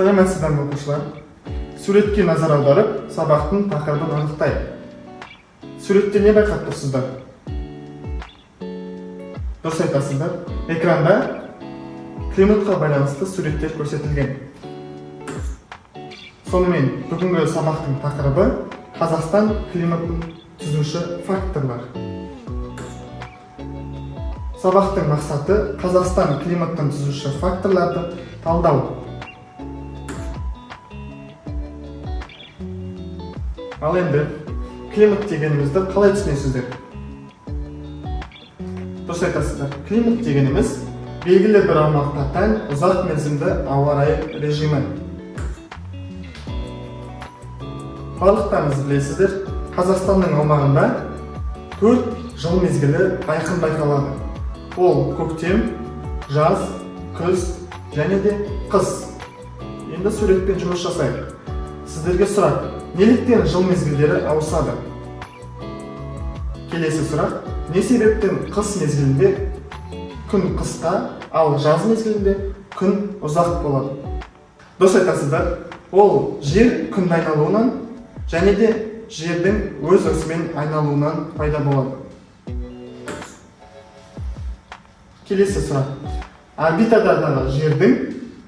Саламатсыздарбы оқушылар. Суретке назар аударып, сабақтың тақырыбын анықтайық. Суретте не байқап тұрсыздар? Дұрыс айтасыздар. Экранда климатқа байланысты суреттер көрсетілген. Сонымен бүгінгі сабақтың тақырыбы Қазақстан климатын түзуші факторлар. Сабақтың мақсаты Қазақстан климаттың түзуші факторларды талдау. Ал енді климат дегенімізді қалай түсінесіздер? Дұрыс айтасыздар. Климат дегеніміз белгілі бір аумақта тән ұзақ мерзімді ауа райы режимі. Барлықтарыңыз білесіздер, Қазақстанның аумағында 4 жыл мезгілі айқын байқалады. Ол көктем, жаз, күз және де қыс. Енді суретпен жұмыс жасайық. Сіздерге сұрақ, неліктен жыл мезгілдері ауысады? Келесі сұрақ, не себептен қыс мезгілінде күн қысқа, ал жаз мезгілінде күн ұзақ болады? Дұрыс айтасыздар, ол жер күн айналуынан және де жердің өз осымен айналуынан пайда болады. Келесі сұрақ, орбитадағы жердің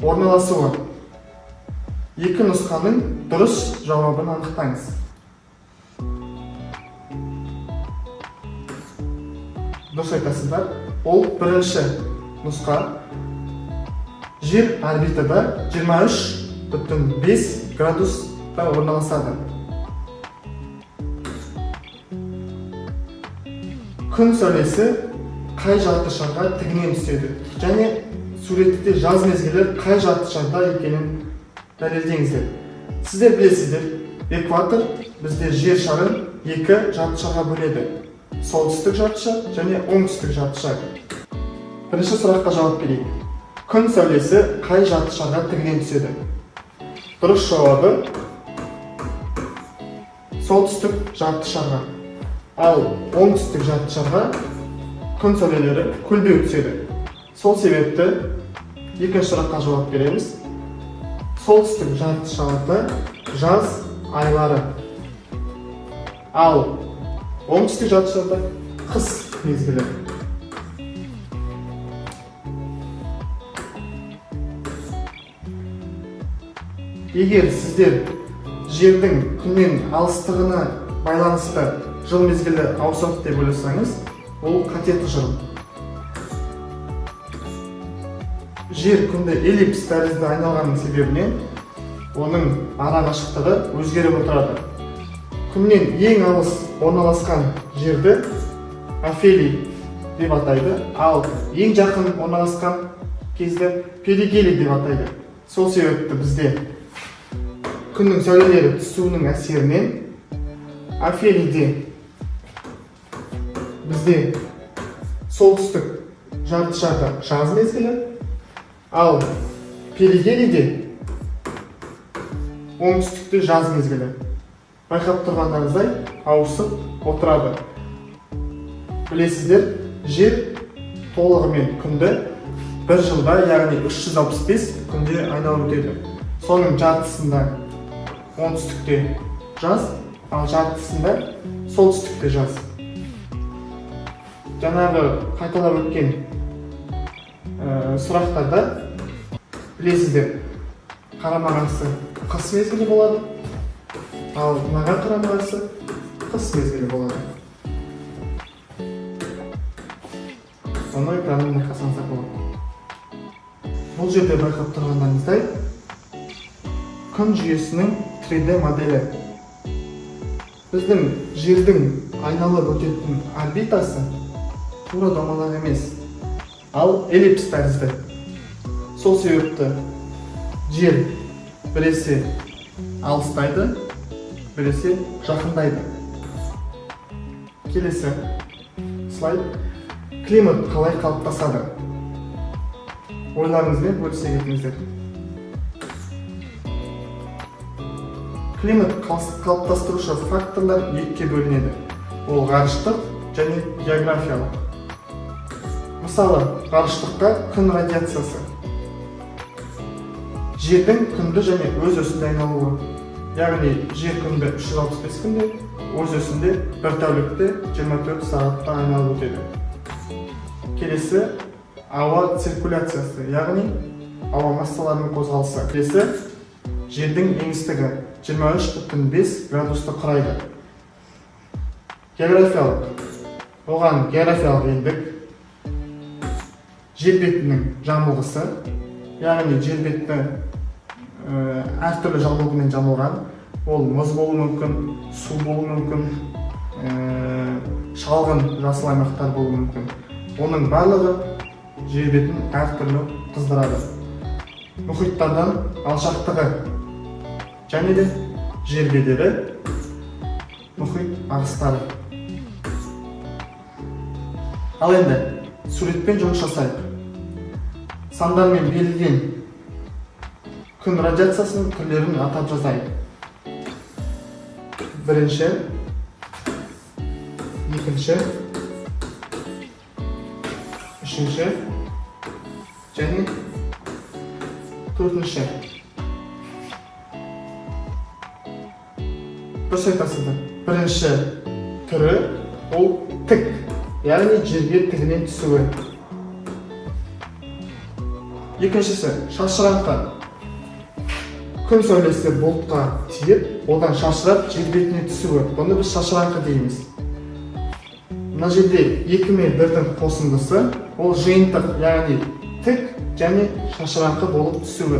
орналасуы. Екі нұсқаның дұрыс жауабын анықтаңыз. Дұрыс айтасыздар, ол бірінші нұсқа. Жер орбитада 23,5 градуста орналасады. Күн сәулесі қай жартышарға тігінен түседі және суретте жаз мезгілі қай жартышарда екенін дәлелдеңіздер. Сіздер білесіздер, экватор бізде жер шарын екі жартышарға бөледі. Солтүстік жартышар және оңтүстік жартышар. Бірінші сұраққа жауап берейік. Күн сәулесі қай жартышарға тігінен түседі? Дұрыс жауабы солтүстік жартышарға. Ал оңтүстік жартышарға күн сәулелері көлбеу түседі. Сол себепті екінші сұраққа жауап береміз. Солтүстік жартышарда жаз айлары. Ал оңтүстік жартышарда қыс мезгілі. Егер сіздер жердің күннен алыстығына байланысты жыл мезгілі ауысады деп ойласаңыз, ол қате тұжырым. Жер күнді эллипс тәрізді айналғанның себебінен оның ара қашықтығы өзгеріп отырады. Күннен ең алыс орналасқан жерді афелий деп атайды, ал ең жақын орналасқан кезді перигелий деп атайды. Сол себепті бізде күннің сәулелері түсуінің әсерінен афелийде бізде солтүстік жартышарда жаз мезгілі, ал перигелийде оңтүстікте жаз мезгілі. Байқап тұрғандарыңыздай ауысып отырады. Білесіздер, жер толығымен күнді бір жылда, яғни 365 күнде айналып өтеді. Соның жартысында оңтүстікте жаз, ал жартысында солтүстікте жаз. Жаңағы қайталап өткен сұрақтарда білесіздер, қарама-қарсы қыс мезгілі болады, ал мынаға қарама-қарсы қыс мезгілі болады. Оны экранын байқасаңыздар болады. Бұл жерде байқап тұрғандарыңыздай күн жүйесінің 3D моделі. Біздің жердің айналып өтетін орбитасы тура домалақ емес, ал эллипс тәрізді. Сол себепті жер біресе алыстайды, біресе жақындайды. Келесі слайд. Климат қалай қалыптасады? Ойларыңызбен бөлісе кетіңіздер. Климат қалыптастырушы факторлар екіге бөлінеді. Ол ғарыштық және географиялық. Мысалы, ғарыштыққа күн радиациясы, жердің күнді және өз осінде айналуы. Яғни жер күнді 365 күнде, өз осінде бір тәулікте 24 сағатта айналып өтеді. Келесі ауа циркуляциясы, яғни ауа массаларының қозғалысы. Келесі жердің еңістігі 23,5 градусты құрайды. Географиялық. Оған географиялық елдік, жер бетінің жамылғысы, яғни жер беті әртүрлі жамылғымен жамылған. Ол мұз болуы мүмкін, су болуы мүмкін, шалғын жасыл аймақтар болуы мүмкін. Оның барлығы жер бетін әртүрлі қыздырады. Мұхиттардан алшақтығы және де жер бедері, мұхит ағыстары. Ал енді суретпен жұмыс жасайық. Сандармен берілген күн радиациясының түрлерін атап жазайық. Бірінші, екінші, үшінші және төртінші. Дұрыс айтасыздар. Бірінші түрі ол тік, яғни жерге тігінен түсуі. Екіншісі шашыраңқы. Күн сәулесі бұлтқа тиіп, одан шашырап жер бетіне түсуі. Бұны біз шашыраңқы дейміз. Мына жерде 2 мен 1-дің қосындысы, ол жиынтық, яғни тік және шашыраңқы болып түсуі.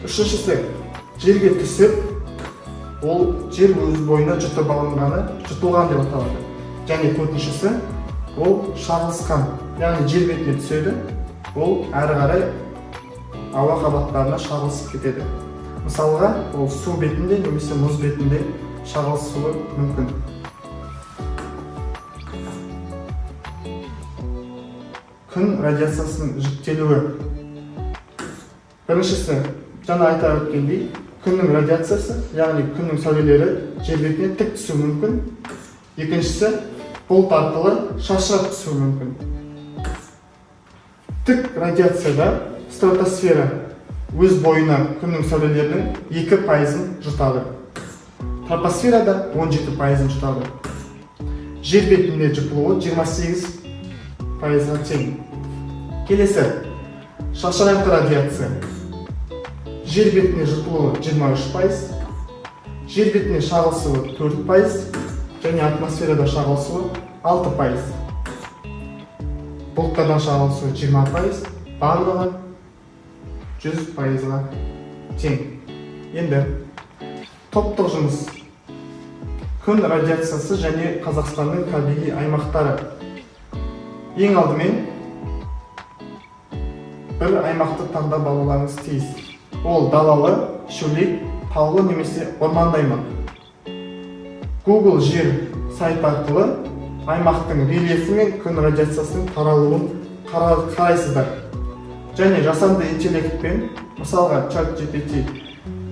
Үшіншісі жерге түсіп, ол жер өз бойына жұтып алынғаны, жұтылған деп аталады. Және төртіншісі ол шағылысқан, яғни жер бетіне түседі, ол әрі қарай ауа қабаттарына шағылысып кетеді. Мысалға, ол су бетінде немесе мұз бетінде шағылысуы мүмкін. Күн радиациясының жіктелуі. Біріншісі, жаңа айта өткендей, күннің радиациясы, яғни күннің сәулелері жер бетіне тік түсуі мүмкін. Екіншісі, бұлт арқылы шашырап түсуі мүмкін. Тік радиацияда стратосфера өз бойына күннің сәулелерінің 2%-ын жұтады. Тропосферада 17%-ын жұтады. Жер бетінде жұтылуы 28%-ға тең. Келесі, шашыраңқы радиация. Жер бетіне жұтылуы 23%, жер бетіне шағылысуы 4%, және атмосферада шағылысуы 6%. Бұлттардан шағылысуы 20%, барлығы 100%-ға тең. Енді топтық жұмыс. Күн радиациясы және Қазақстанның табиғи аймақтары. Ең алдымен бір аймақты таңдап алуларыңыз тиіс. Ол далалы, шөлейт, таулы немесе орманды аймақ. Google жер сайт арқылы аймақтың рельефі мен күн радиациясының таралуын қарайсыздар. Және жасанды интеллектпен, мысалға ChatGPT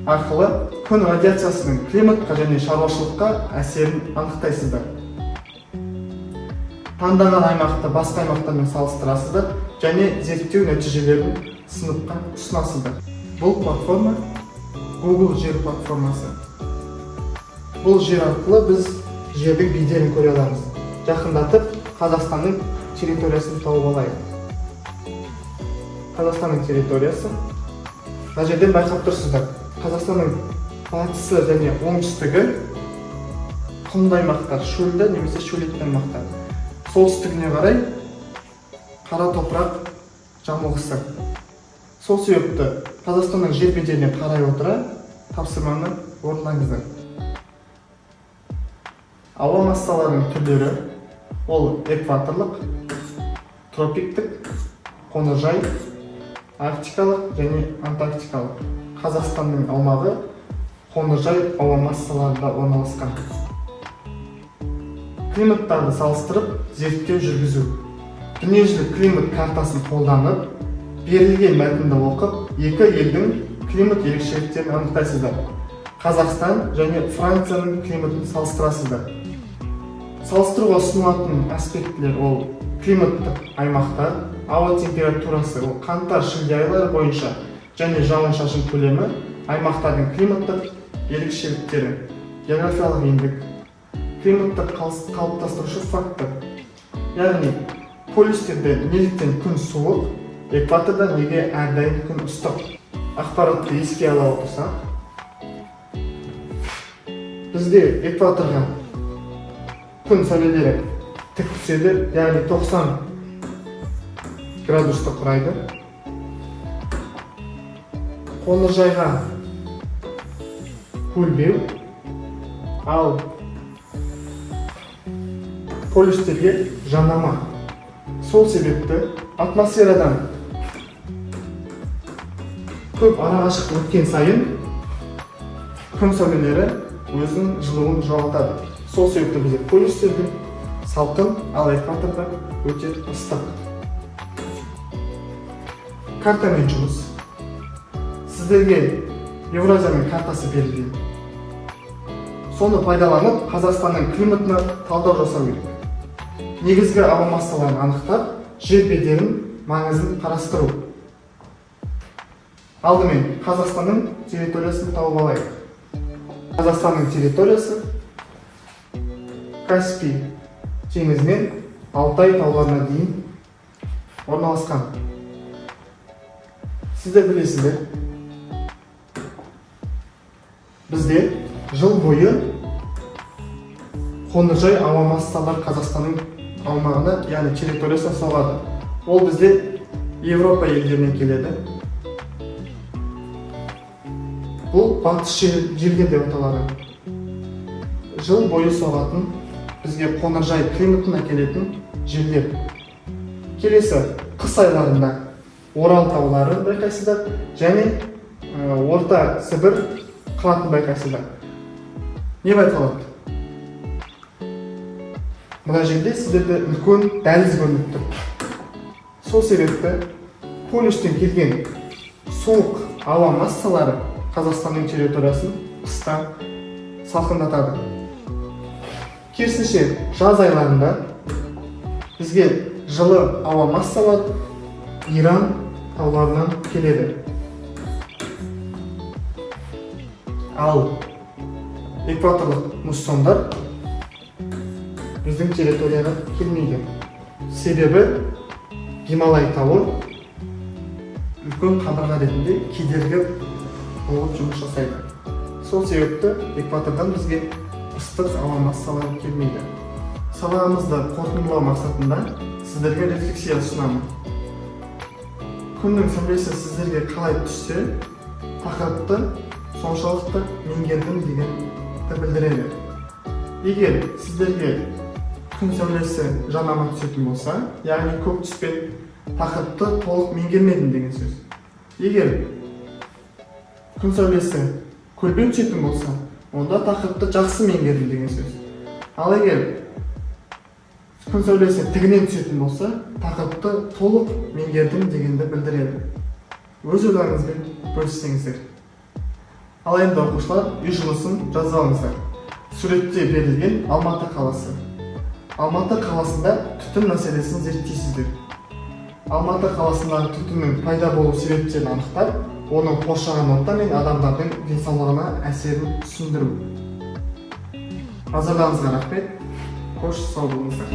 арқылы күн радиациясының климатқа және шаруашылыққа әсерін анықтайсыздар. Таңдаған аймақты басқа аймақтармен салыстырасыздар және зерттеу нәтижелерін сыныпқа ұсынасыздар. Бұл платформа Google жер платформасы. Бұл жер арқылы біз жердің бедерін көре аламыз. Жақындатып, Қазақстанның территориясын тауып алайық. Қазақстанның территориясы. Мына жерден байқап тұрсыздар. Қазақстанның батысы және оңтүстігі құмды аймақтар, шөлді немесе шөлейтті аймақтар. Солтүстігіне қарай қара топырақ жамылғысы. Сол себепті Қазақстанның жер бедеріне қарай отыра тапсырманы орындаңыздар. Ауа массаларының түрлері ол экваторлық, тропиктік, қоныржай, арктикалық және антарктикалық. Қазақстанның аумағы қоныржай ауа массаларында орналасқан. Климаттарды салыстырып, зерттеу жүргізу. Дүниежүзілік климат картасын қолданып, берілген мәтінді оқып, екі елдің климат ерекшеліктерін анықтайсыздар. Қазақстан және Францияның климатын салыстырасыздар. Салыстыруға ұсынылатын аспектілер ол климаттық аймақтар, ауа температурасы, ол қаңтар-шілде айлары бойынша және жауын-шашын көлемі, аймақтардың климаттық ерекшеліктері, географиялық ендік, климаттық қалыптастырушы фактор. Яғни, полюстерде неліктен күн суық, экваторда неге әрдайым күн ыстық? Ақпаратты еске ала отырсақ, бізде экваторға күн сәулелері тік түседі, яғни 90 градусты құрайды. Қоңыржайға көлбеу, ал полюстерге жанама. Сол себепті атмосферадан көп арақашықтық өткен сайын күн сәулелері өзінің жылуын жоғалтады. Сол себепті бізде полюстерде салқын, ал экваторда өте ыстық. Картамен жұмыс. Сіздерге Еуразияның картасы берілген. Соны пайдаланып, Қазақстанның климатына талдау жасау керек. Негізгі ауа массаларын анықтап, жер бедерінің маңызын қарастыру. Алдымен Қазақстанның территориясын тауып алайық. Қазақстанның территориясы Каспий теңізінен Алтай тауларына дейін орналасқан. Сіздер білесіздер, бізде жыл бойы қоңыржай ауа массалар Қазақстанның аумағына, яғни территориясына соғады. Ол бізде Европа елдерінен келеді. Бұл батыс желге деп аталады. Жыл бойы соғатын, бізге қоңыржай климатына келетін желдер. Келесі қыс айларында Орал таулары байқайсыздар, және Орта Сібір қыратын байқайсыздар. Не байқалады? Мына жерде сіздерде үлкен дәліз көрініп тұр. Сол себепті полюстен келген суық ауа массалары Қазақстанның территориясын қыста салқындатады. Керісінше жаз айларында бізге жылы ауа массалар Иран тауларынан келеді. Ал экваторлық муссондар біздің территорияға келмейді. Себебі Гималай тауы үлкен қабырға ретінде кедергі болып жұмыс жасайды. Сол себепті экватордан бізге ыстық ауа массалары келмейді. Сабағымызды қорытындылау мақсатында сіздерге рефлексия ұсынамын. Күннің сәулесі сіздерге қалай түссе, тақырыпты соншалықты меңгердім дегенді білдіреді. Егер сіздерге күн сәулесі жанама түсетін болса, яғни көк түспен тақырыпты толық меңгермедім деген сөз. Егер күн сәулесі көлбеу түсетін болса, онда тақырыпты жақсы меңгердім деген сөз. Ал егер күн сәулесі тігінен түсетін болса, тақырыпты толық меңгердім дегенді білдіреді. Өз ойларыңызбен бөліссеңіздер. Ал енді оқушылар, үй жұмысын жазып алыңыздар. Суретте берілген Алматы қаласы. Алматы қаласында түтін мәселесін зерттейсіздер. Алматы қаласындағы түтіннің пайда болу себептерін анықтап, оның қоршаған орта мен адамдардың денсаулығына әсерін түсіндіру. Назарларыңызға рахмет. Қош сау болыңыздар.